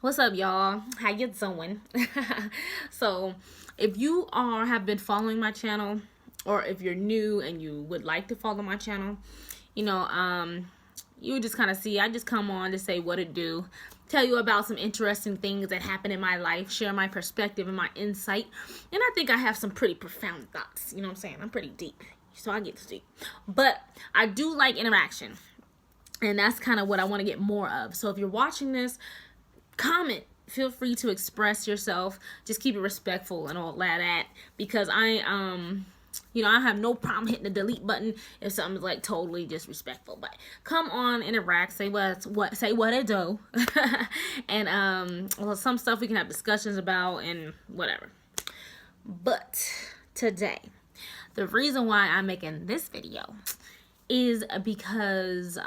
What's up, y'all? How you doing? So, if you have been following my channel, or if you're new and you would like to follow my channel, you know, you just kind of see. I just come on to say what it do, tell you about some interesting things that happen in my life, share my perspective and my insight, and I think I have some pretty profound thoughts. You know what I'm saying? I'm pretty deep, so I get to deep, but I do like interaction. And that's kind of what I want to get more of. So if you're watching this, comment, feel free to express yourself, just keep it respectful and all that, because I have no problem hitting the delete button if something's like totally disrespectful. But come on, interact, say what it do. And well, some stuff we can have discussions about and whatever. But today, the reason why I'm making this video is because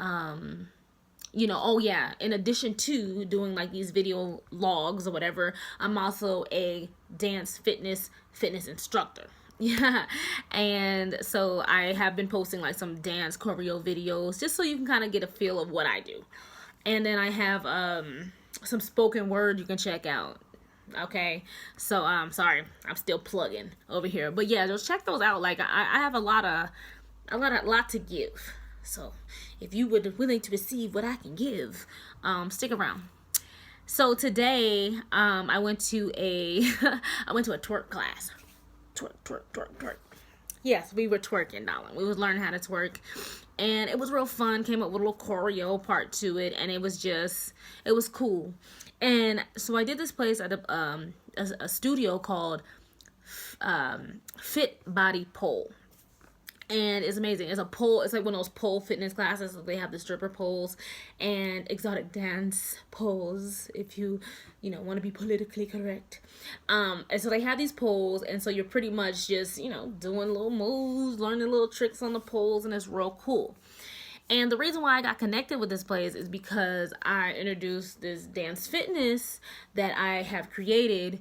oh yeah, in addition to doing like these video logs or whatever, I'm also a dance fitness instructor. Yeah. And so I have been posting like some dance choreo videos just so you can kind of get a feel of what I do. And then I have some spoken word you can check out. Okay, so sorry, I'm still plugging over here, but yeah, just check those out. Like I have a lot to give. So if you would willing to receive what I can give, stick around. So today, I went to a I went to a twerk class. Twerk. Yes, we were twerking, darling. We was learning how to twerk, and it was real fun. Came up with a little choreo part to it, and it was cool. And so I did this place at a studio called Fit Body Pole. And it's amazing. It's a pole. It's like one of those pole fitness classes. So they have the stripper poles and exotic dance poles, if you want to be politically correct. And so they have these poles, and so you're pretty much just doing little moves, learning little tricks on the poles, and it's real cool. And the reason why I got connected with this place is because I introduced this dance fitness that I have created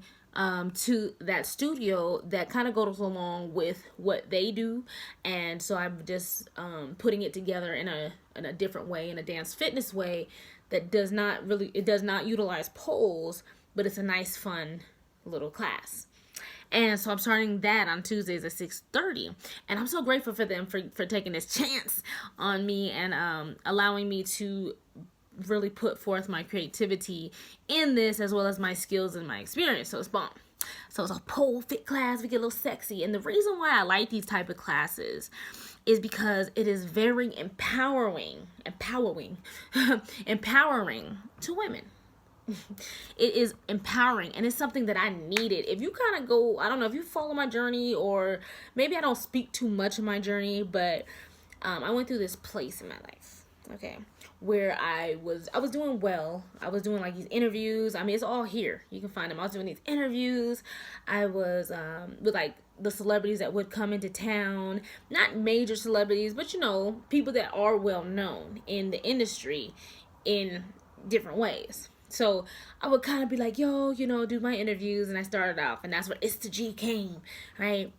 to that studio that kind of goes along with what they do. And so I'm just putting it together in a different way, in a dance fitness way that does not utilize poles, but it's a nice fun little class. And so I'm starting that on Tuesdays at 6:30. And I'm so grateful for them for taking this chance on me and allowing me to really put forth my creativity in this, as well as my skills and my experience. So it's bomb. So it's a pole fit class. We get a little sexy. And the reason why I like these type of classes is because it is very empowering to women. It is empowering, and it's something that I needed. If you kind of go, I don't know if you follow my journey, or maybe I don't speak too much of my journey, but I went through this place in my life, okay, where I was doing well. I was doing like these interviews. I mean, it's all here. You can find them. I was doing these interviews. I was with like the celebrities that would come into town, not major celebrities, but people that are well known in the industry in different ways. So I would kind of be like, yo, do my interviews, and I started off, and that's where ItsTheG came, right?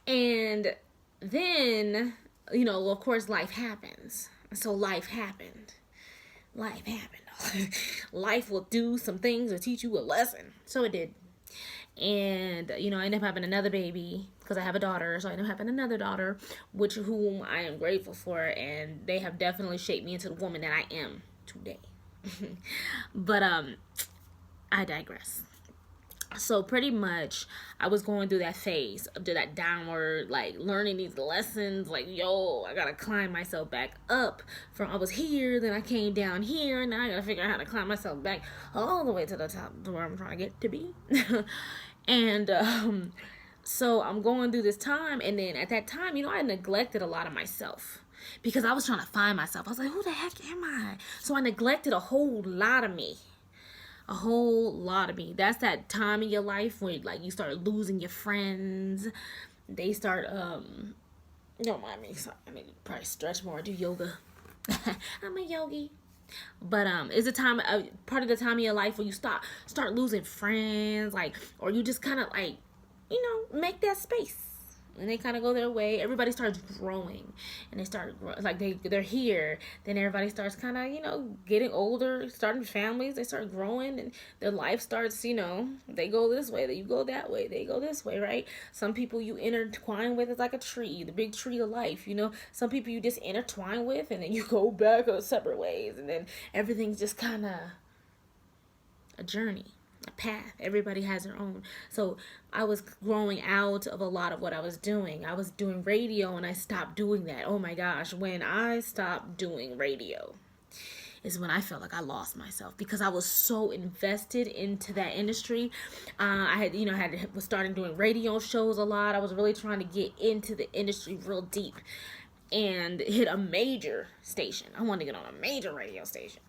And then, of course, life happens. So life happened. Life will do some things or teach you a lesson. So it did. And, I ended up having another baby because I have a daughter. So I ended up having another daughter, whom I am grateful for. And they have definitely shaped me into the woman that I am today. But I digress. So pretty much I was going through that phase of that downward, like learning these lessons, like, yo, I gotta climb myself back up from I was here, then I came down here, and now I gotta figure out how to climb myself back all the way to the top to where I'm trying to get to be. And so I'm going through this time, and then at that time, I neglected a lot of myself. Because I was trying to find myself. I was like, who the heck am I? So I neglected a whole lot of me. A whole lot of me. That's that time in your life where like you start losing your friends. They start don't mind me. I mean, probably stretch more, do yoga. I'm a yogi. But it's a time, part of the time in your life where you start losing friends, like, or you just kind of like, make that space. and they kind of go their way. Everybody starts growing, and they start like they're here. Then everybody starts kind of, you know, getting older, starting families. They start growing, and their life starts, you know, they go this way, you go that way, they go this way, right? Some people you intertwine with is like a tree, the big tree of life, you know. Some people you just intertwine with, and then you go back separate ways, and then everything's just kind of a journey, a path. Everybody has their own. So I was growing out of a lot of what I was doing. I was doing radio, and I stopped doing that. Oh my gosh, when I stopped doing radio is when I felt like I lost myself, because I was so invested into that industry. I had, you know, was starting doing radio shows a lot. I was really trying to get into the industry real deep and hit a major station. I wanted to get on a major radio station.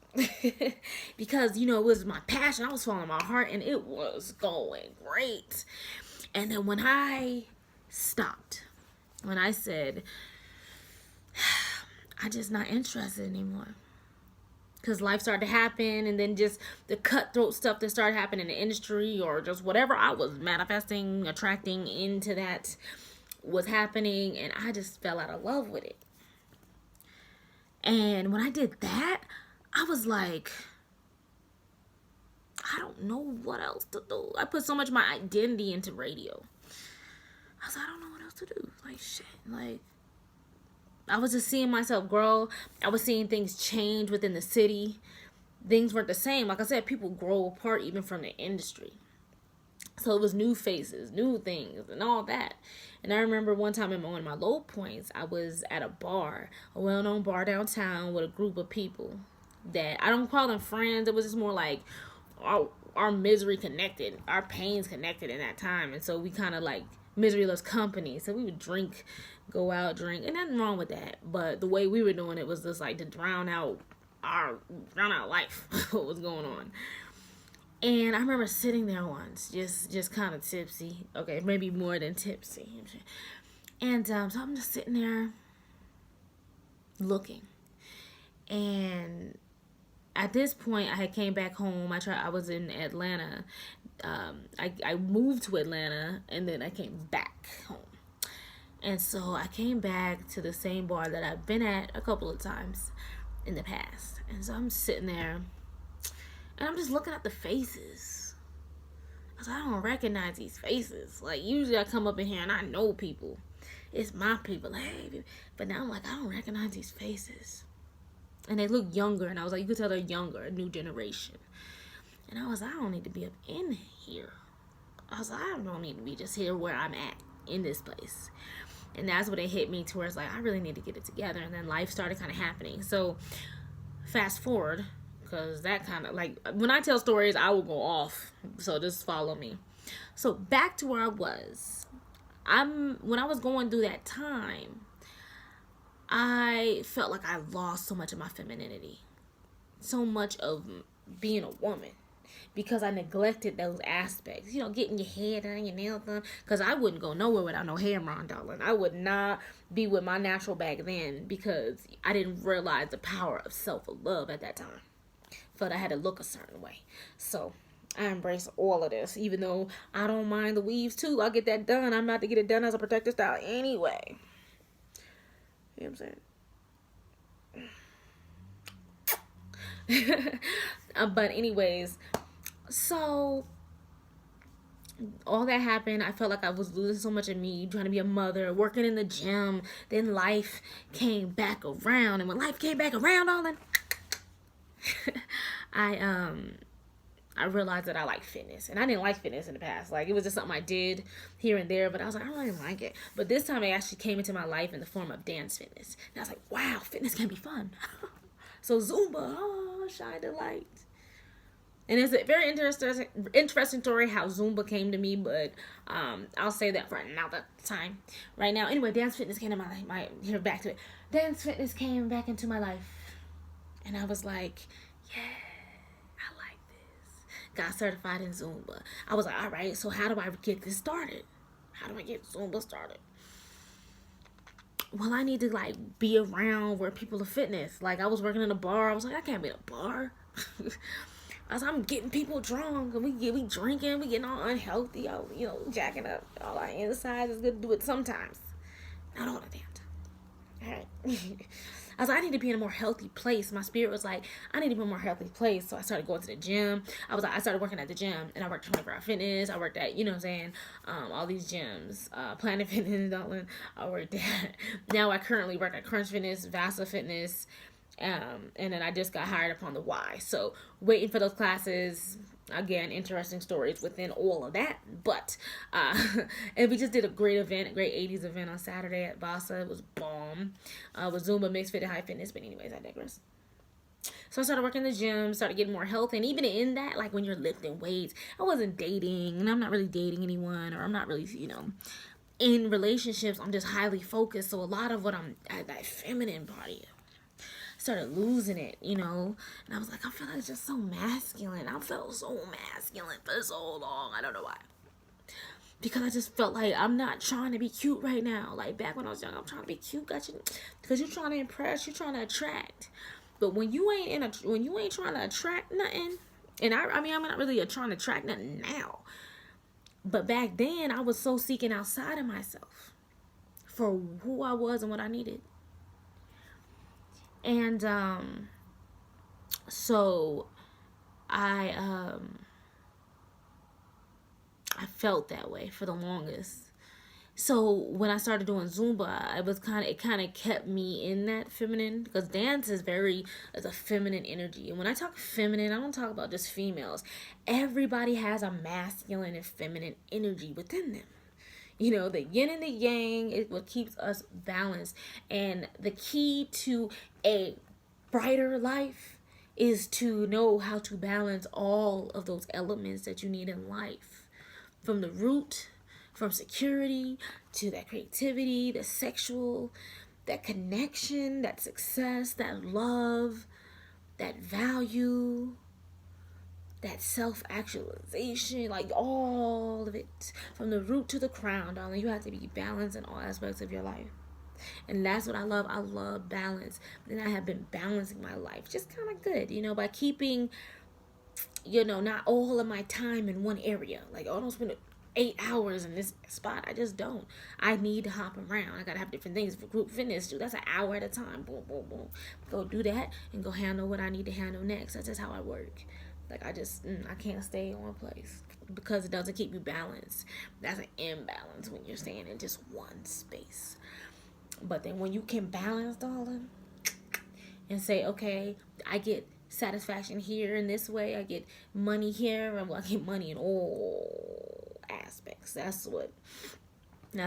Because, you know, it was my passion. I was following my heart, and it was going great. And then when I stopped, when I said, I'm just not interested anymore, because life started to happen, and then just the cutthroat stuff that started happening in the industry, or just whatever I was manifesting, attracting into that was happening, and I just fell out of love with it. And when I did that, I was like, I don't know what else to do. I put so much of my identity into radio. I was like, I don't know what else to do. Like, shit. Like, I was just seeing myself grow. I was seeing things change within the city. Things weren't the same. Like I said, people grow apart even from the industry. So it was new faces, new things, and all that. And I remember one time in one of my low points, I was at a bar, a well-known bar downtown, with a group of people that I don't call them friends. It was just more like our misery connected, our pains connected in that time. And so we kind of like misery loves company. So we would drink, go out, drink, and nothing wrong with that. But the way we were doing it was just like to drown out life, what was going on. And I remember sitting there once, just kind of tipsy. Okay, maybe more than tipsy. And so I'm just sitting there looking. And at this point, I had came back home. I was in Atlanta. I moved to Atlanta, and then I came back home. And so I came back to the same bar that I've been at a couple of times in the past. And so I'm sitting there, and I'm just looking at the faces. I was like, I don't recognize these faces. Like, usually I come up in here and I know people. It's my people. Like, hey, but now I'm like, I don't recognize these faces. And they look younger, and I was like, you could tell they're younger, a new generation. And I was like, I don't need to be up in here. I was like, I don't need to be just here where I'm at in this place. And that's when it hit me to where it's like, I really need to get it together. And then life started kind of happening. So fast forward, because that kind of, like, when I tell stories, I will go off. So just follow me. So back to where I was. When I was going through that time, I felt like I lost so much of my femininity, so much of being a woman, because I neglected those aspects. You know, getting your hair done, your nails done, because I wouldn't go nowhere without no hair on, darling. I would not be with my natural back then, because I didn't realize the power of self-love at that time. Felt I had to look a certain way. So I embrace all of this, even though I don't mind the weaves too. I'll get that done. I'm about to get it done as a protective style anyway. You know what I'm saying? But anyways, so all that happened. I felt like I was losing so much of me, trying to be a mother, working in the gym. Then life came back around, and when life came back around, darling, I realized that I like fitness, and I didn't like fitness in the past. Like, it was just something I did here and there, but I was like, I don't really like it. But this time it actually came into my life in the form of dance fitness. And I was like, wow, fitness can be fun. So Zumba, shine the light. And it's a very interesting story how Zumba came to me, but I'll say that for another time. Right now, anyway, dance fitness came to my life. Here, back to it. Dance fitness came back into my life, and I was like, yeah, got certified in Zumba. I was like, all right, so how do I get this started? How do I get Zumba started? Well, I need to, like, be around where people are fitness. Like, I was working in a bar. I was like, I can't be in a bar. I was I'm getting people drunk and we drinking, we getting all unhealthy, all, you know, jacking up all our insides. It's good to do it sometimes, not all the damn time. All right. I was like, I need to be in a more healthy place. My spirit was like, I need to be in a more healthy place. So I started going to the gym. I started working at the gym, and I worked 24 Hour Fitness. I worked at, you know what I'm saying, all these gyms, Planet Fitness in Dublin. I worked at, now I currently work at Crunch Fitness, Vasa Fitness, and then I just got hired upon the Y. So waiting for those classes. Again, interesting stories within all of that. But and we just did a great event, a great 80s event on Saturday at Vasa. It was bomb. With Zumba, Mixed Fit, and High Fitness. But anyways, I digress. So I started working in the gym, started getting more health, and even in that, like when you're lifting weights, I wasn't dating, and I'm not really dating anyone, or I'm not really, you know, in relationships. I'm just highly focused. So a lot of what I'm at, that feminine body, started losing it, you know, and I was like, I feel like it's just so masculine. I felt so masculine for so long. I don't know why. Because I just felt like I'm not trying to be cute right now. Like back when I was young, I'm trying to be cute, got you, because you're trying to impress, you're trying to attract. But when you ain't trying to attract nothing, and I mean, I'm not really trying to attract nothing now. But back then, I was so seeking outside of myself for who I was and what I needed. And so I felt that way for the longest. So when I started doing Zumba, it kind of kept me in that feminine, because dance is a feminine energy. And when I talk feminine, I don't talk about just females. Everybody has a masculine and feminine energy within them. You know, the yin and the yang is what keeps us balanced. And the key to a brighter life is to know how to balance all of those elements that you need in life. From the root, from security to that creativity, the sexual, that connection, that success, that love, that value, that self-actualization, like all of it, from the root to the crown, darling. You have to be balanced in all aspects of your life. And that's what I love. I love balance. And I have been balancing my life just kind of good, you know, by keeping, you know, not all of my time in one area. Like, oh, I don't spend 8 hours in this spot. I just don't. I need to hop around. I gotta have different things for group fitness. That's an hour at a time. Boom, boom, boom. Go do that and go handle what I need to handle next. That's just how I work. Like, I can't stay in one place because it doesn't keep you balanced. That's an imbalance when you're staying in just one space. But then when you can balance, darling, and say, okay, I get satisfaction here in this way, I get money here, and I get money in all aspects. That's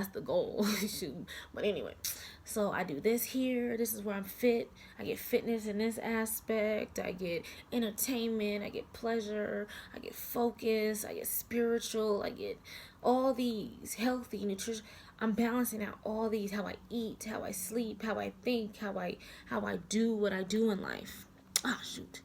the goal. Shoot. But anyway, so I do this here. This is where I'm fit. I get fitness in this aspect. I get entertainment. I get pleasure. I get focus. I get spiritual. I get all these healthy nutrition. I'm balancing out all these, how I eat, how I sleep, how I think, how I do what I do in life. Oh, shoot.